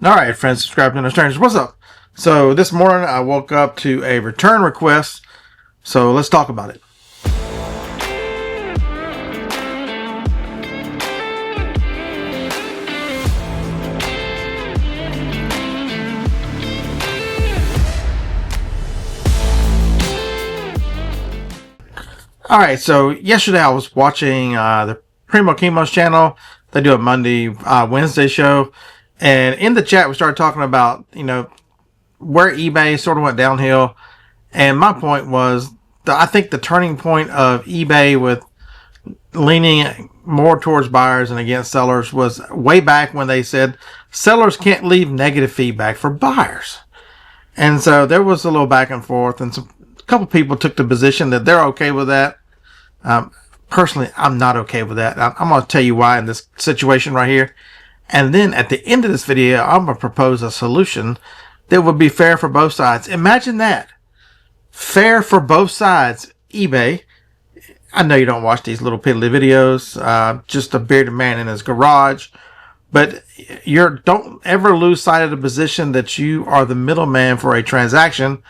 All right, friends, subscribe to strangers. What's up? So this morning I woke up to a return request. So let's talk about it. All right, so yesterday I was watching the Primo Chemo's channel. They do a Monday, Wednesday show. And in the chat, we started talking about, where eBay sort of went downhill. And my point was, I think the turning point of eBay with leaning more towards buyers and against sellers was way back when they said sellers can't leave negative feedback for buyers. And so there was a little back and forth, and a couple people took the position that they're okay with that. Personally, I'm not okay with that. I'm going to tell you why in this situation right here. And then at the end of this video, I'm going to propose a solution that would be fair for both sides. Imagine that. Fair for both sides. eBay. I know you don't watch these little piddly videos. Just a bearded man in his garage. But don't ever lose sight of the position that you are the middleman for a transaction.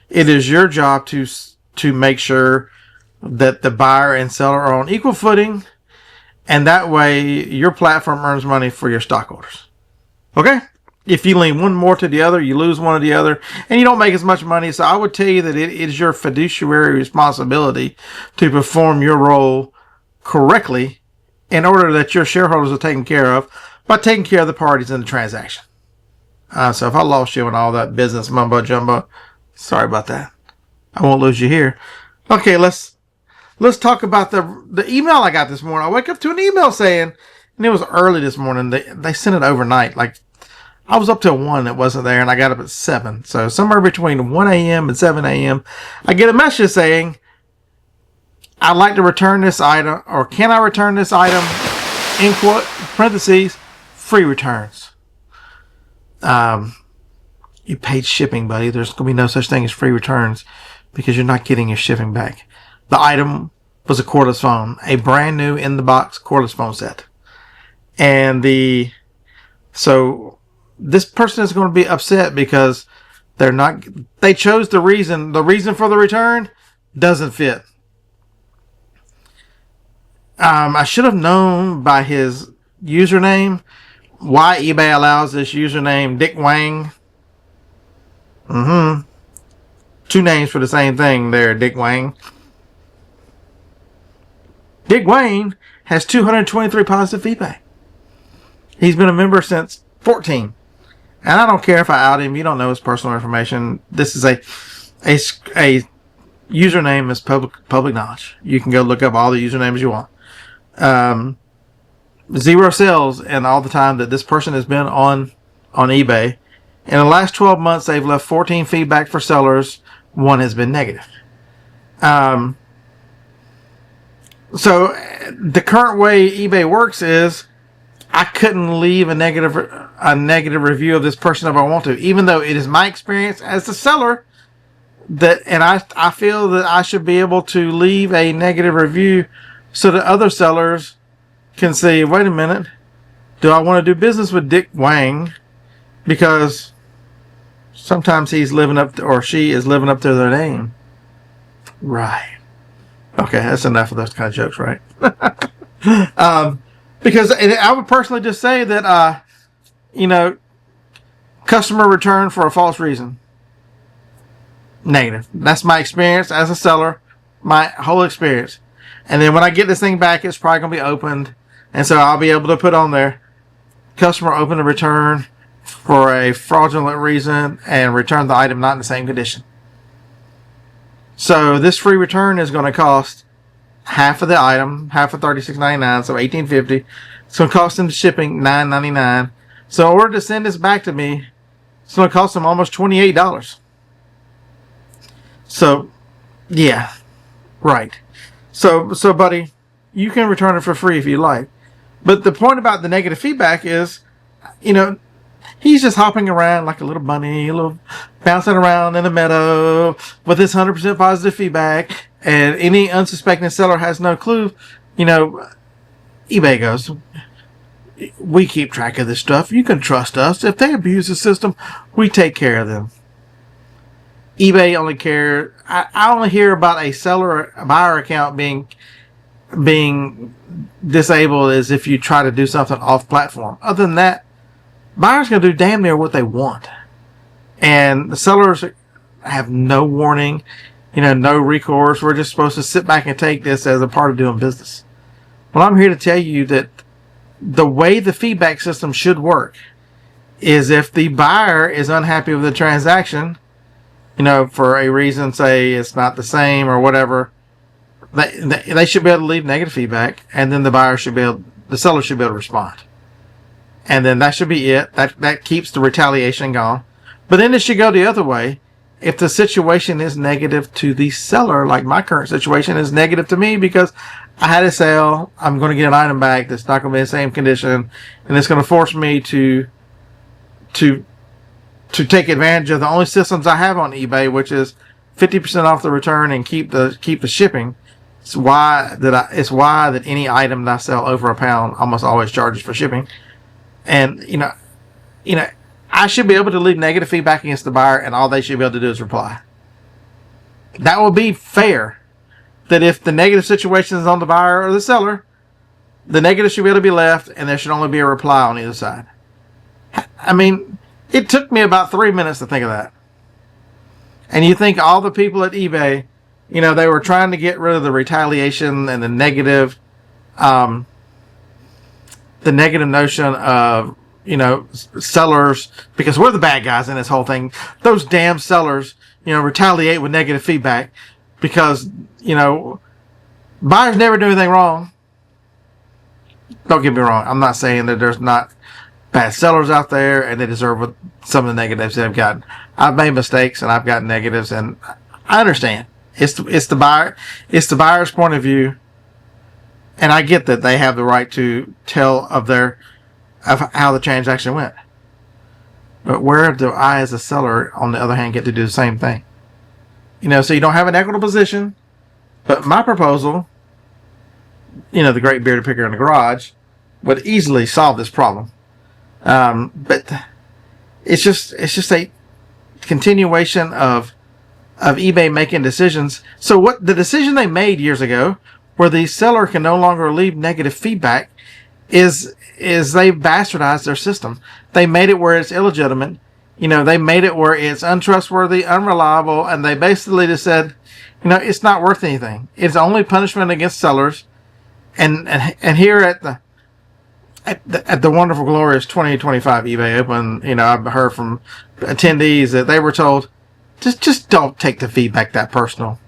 It is your job to make sure that the buyer and seller are on equal footing. And that way, your platform earns money for your stockholders. Okay? If you lean one more to the other, you lose one or the other, and you don't make as much money. So I would tell you that it is your fiduciary responsibility to perform your role correctly in order that your shareholders are taken care of by taking care of the parties in the transaction. So if I lost you on all that business mumbo jumbo, sorry about that. I won't lose you here. Okay, let's talk about the email I got this morning. I wake up to an email saying, and it was early this morning. They sent it overnight. Like, I was up till 1, it wasn't there, and I got up at 7. So somewhere between 1 a.m. and 7 a.m., I get a message saying, I'd like to return this item, or can I return this item, in parentheses, free returns. You paid shipping, buddy. There's going to be no such thing as free returns because you're not getting your shipping back. The item was a cordless phone, a brand new in the box cordless phone set. And so this person is going to be upset because they chose the reason for the return doesn't fit. I should have known by his username why eBay allows this username, Dick Wang. Two names for the same thing there, Dick Wang. Dick Wayne has 223 positive feedback. He's been a member since 14. And I don't care if I out him. You don't know his personal information. This is a username is public knowledge. You can go look up all the usernames you want. 0 sales in all the time that this person has been on eBay. In the last 12 months, they've left 14 feedback for sellers. 1 has been negative. So the current way eBay works is I couldn't leave a negative review of this person if I want to, even though it is my experience as the seller and I feel that I should be able to leave a negative review so that other sellers can say, wait a minute, do I want to do business with Dick Wang? Because sometimes he's living up to, or she is living up to their name. Right. Okay, that's enough of those kind of jokes, right? Because I would personally just say that, customer return for a false reason. Negative. That's my experience as a seller, my whole experience. And then when I get this thing back, it's probably going to be opened. And so I'll be able to put on there, customer opened a return for a fraudulent reason and return the item not in the same condition. So this free return is going to cost half of the item, half of $36.99, so $18.50. It's going to cost them shipping $9.99. So in order to send this back to me, it's going to cost them almost $28. So, yeah, right. So buddy, you can return it for free if you like. But the point about the negative feedback is, he's just hopping around like a little bunny, bouncing around in the meadow with his 100% positive feedback. And any unsuspecting seller has no clue. eBay goes, We keep track of this stuff. You can trust us. If they abuse the system, we take care of them. eBay only care. I only hear about a buyer account being disabled as if you try to do something off platform. Other than that, buyers gonna do damn near what they want, and the sellers have no warning, no recourse. We're just supposed to sit back and take this as a part of doing business. Well, I'm here to tell you that the way the feedback system should work is if the buyer is unhappy with the transaction, for a reason, say it's not the same or whatever, they should be able to leave negative feedback, and then the seller should be able to respond. And then that should be it. That keeps the retaliation gone. But then it should go the other way. If the situation is negative to the seller, like my current situation is negative to me because I had a sale, I'm going to get an item back that's not going to be in the same condition, and it's going to force me to take advantage of the only systems I have on eBay, which is 50% off the return and keep the shipping. It's why that any item that I sell over £1 almost always charges for shipping. And I should be able to leave negative feedback against the buyer, and all they should be able to do is reply. That will be fair. That if the negative situation is on the buyer or the seller, the negative should be able to be left, and there should only be a reply on either side. I mean, it took me about 3 minutes to think of that. And you think all the people at eBay, they were trying to get rid of the retaliation and the negative notion of, sellers, because we're the bad guys in this whole thing. Those damn sellers, retaliate with negative feedback because, buyers never do anything wrong. Don't get me wrong. I'm not saying that there's not bad sellers out there and they deserve some of the negatives they've gotten. I've made mistakes and I've gotten negatives, and I understand. It's the buyer's point of view, and I get that they have the right to tell of how the transaction went. But where do I, as a seller, on the other hand, get to do the same thing? So you don't have an equitable position. But my proposal, the great bearded picker in the garage, would easily solve this problem. But it's just a continuation of eBay making decisions. So what the decision they made years ago, where the seller can no longer leave negative feedback, is they bastardized their system. They made it where it's illegitimate. They made it where it's untrustworthy, unreliable, and they basically just said, it's not worth anything. It's only punishment against sellers. And here at the wonderful, glorious 2025 eBay Open, I've heard from attendees that they were told, just don't take the feedback that personal.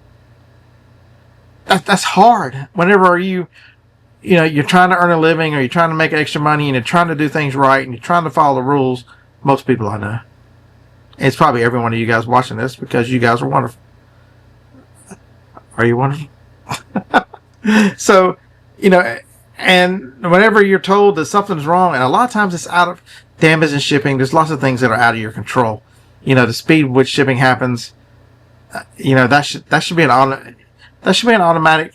That's hard. Whenever you're trying to earn a living, or you're trying to make extra money, and you're trying to do things right, and you're trying to follow the rules. Most people I know. It's probably every one of you guys watching this, because you guys are wonderful. Are you wonderful? So, and whenever you're told that something's wrong, and a lot of times it's out of damage in shipping, there's lots of things that are out of your control. The speed with which shipping happens, that should be an automatic.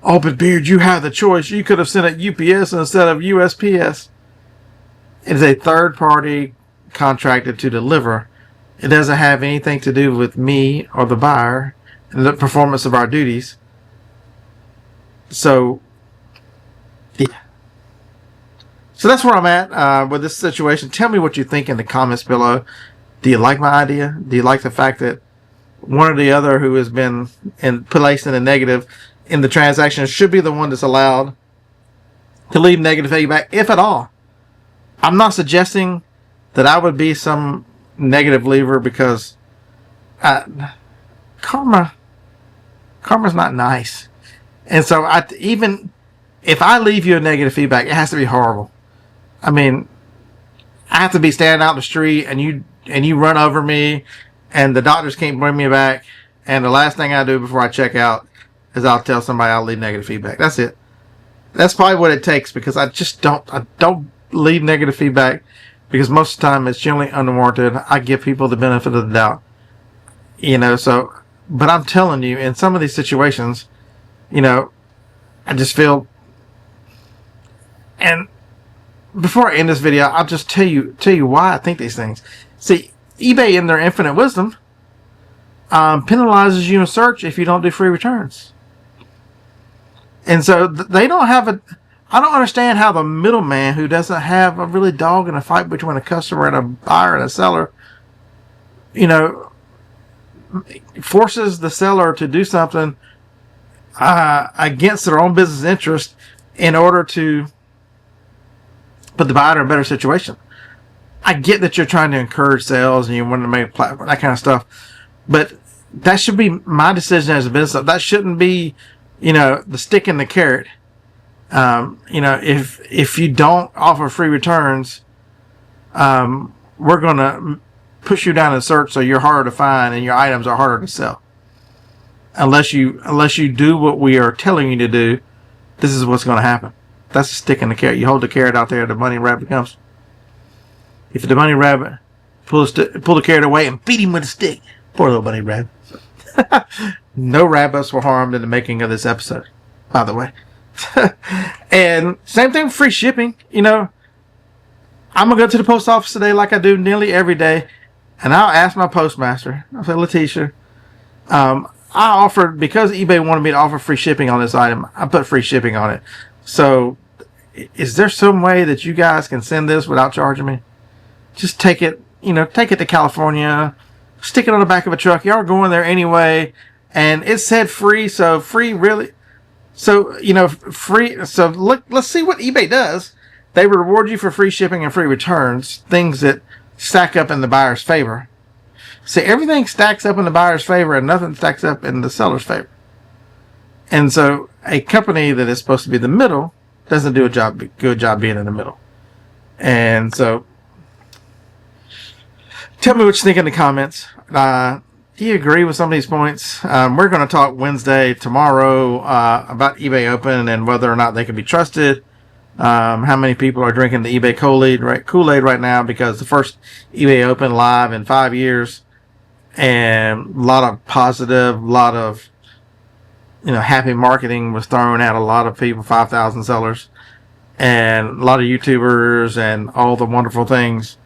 Oh, but Beard, you have the choice. You could have sent it UPS instead of USPS. It is a third party contracted to deliver. It doesn't have anything to do with me or the buyer and the performance of our duties. So, yeah. So that's where I'm at with this situation. Tell me what you think in the comments below. Do you like my idea? Do you like the fact that one or the other who has been placed in a negative in the transaction should be the one that's allowed to leave negative feedback, if at all? I'm not suggesting that I would be some negative leaver, because karma's not nice. And so even if I leave you a negative feedback, it has to be horrible. I mean, I have to be standing out in the street and you run over me and the doctors can't bring me back, and the last thing I do before I check out is I'll tell somebody I'll leave negative feedback. That's it. That's probably what it takes, because I don't leave negative feedback, because most of the time it's generally unwarranted. I give people the benefit of the doubt. So, but I'm telling you, in some of these situations, I just feel, and before I end this video, I'll just tell you why I think these things. See, eBay in their infinite wisdom penalizes you in search if you don't do free returns. And so they don't have a... I don't understand how the middleman who doesn't have a really dog in a fight between a customer and a buyer and a seller, forces the seller to do something against their own business interest in order to put the buyer in a better situation. I get that you're trying to encourage sales and you want to make a platform, that kind of stuff, but that should be my decision as a business. That shouldn't be, the stick and the carrot. If you don't offer free returns, we're going to push you down in search, so you're harder to find and your items are harder to sell. Unless you do what we are telling you to do, this is what's going to happen. That's the stick and the carrot. You hold the carrot out there, the bunny rabbit comes. If the bunny rabbit pull the carrot away and beat him with a stick. Poor little bunny rabbit. No rabbits were harmed in the making of this episode, by the way. And same thing with free shipping. I'm gonna go to the post office today like I do nearly every day, and I'll ask my postmaster. I'll say, Letitia, I offered, because eBay wanted me to offer free shipping on this item, I put free shipping on it. So is there some way that you guys can send this without charging me? Just take it to California, stick it on the back of a truck. Y'all are going there anyway, and it said free, so free really. So, free. So look, let's see what eBay does. They reward you for free shipping and free returns, things that stack up in the buyer's favor. See, everything stacks up in the buyer's favor and nothing stacks up in the seller's favor. And so a company that is supposed to be the middle doesn't do a good job being in the middle. And so tell me what you think in the comments. Do you agree with some of these points? We're going to talk Wednesday, tomorrow, about eBay Open and whether or not they can be trusted. How many people are drinking the eBay Kool-Aid right now, because the first eBay Open live in 5 years, and a lot of positive, a lot of happy marketing was thrown at a lot of people, 5,000 sellers, and a lot of YouTubers and all the wonderful things.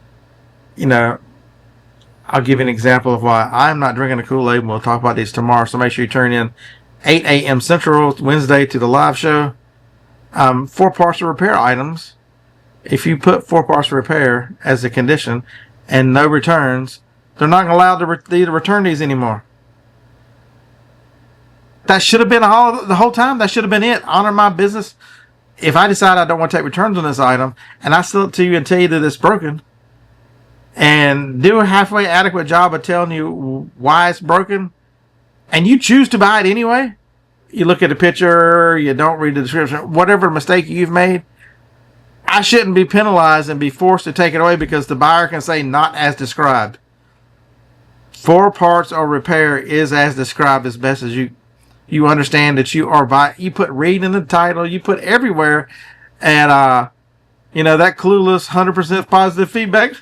I'll give you an example of why I'm not drinking the Kool-Aid, and we'll talk about these tomorrow. So make sure you turn in 8 a.m. Central Wednesday to the live show. 4 partial repair items. If you put 4 partial repair as a condition and no returns, they're not allowed to return these anymore. That should have been the whole time. That should have been it. Honor my business. If I decide I don't want to take returns on this item, and I sell it to you and tell you that it's broken, and do a halfway adequate job of telling you why it's broken, and you choose to buy it anyway, you look at the picture, you don't read the description, whatever mistake you've made, I shouldn't be penalized and be forced to take it away because the buyer can say not as described. 4 parts or repair is as described, as best as you understand that you are buying. You put read in the title, you put everywhere, and that clueless 100% positive feedback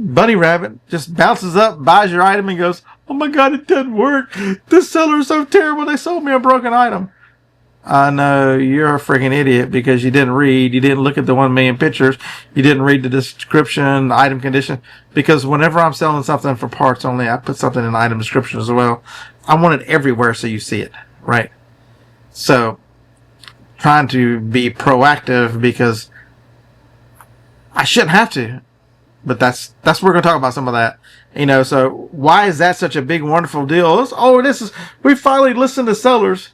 bunny rabbit just bounces up, buys your item, and goes, "Oh my God, it doesn't work. This seller is so terrible. They sold me a broken item." I know you're a freaking idiot because you didn't read. You didn't look at the 1 million pictures. You didn't read the description, the item condition. Because whenever I'm selling something for parts only, I put something in the item description as well. I want it everywhere so you see it, right? So, trying to be proactive because I shouldn't have to. But that's we're going to talk about some of that. So why is that such a big, wonderful deal? We finally listened to sellers.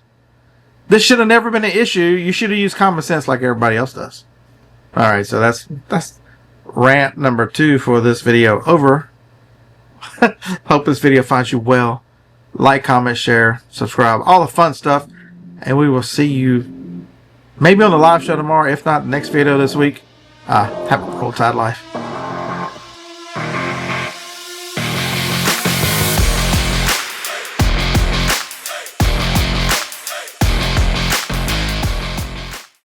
This should have never been an issue. You should have used common sense like everybody else does. All right, so that's rant number 2 for this video over. Hope this video finds you well. Like, comment, share, subscribe, all the fun stuff. And we will see you maybe on the live show tomorrow, if not the next video this week. Have a Roll Tide life.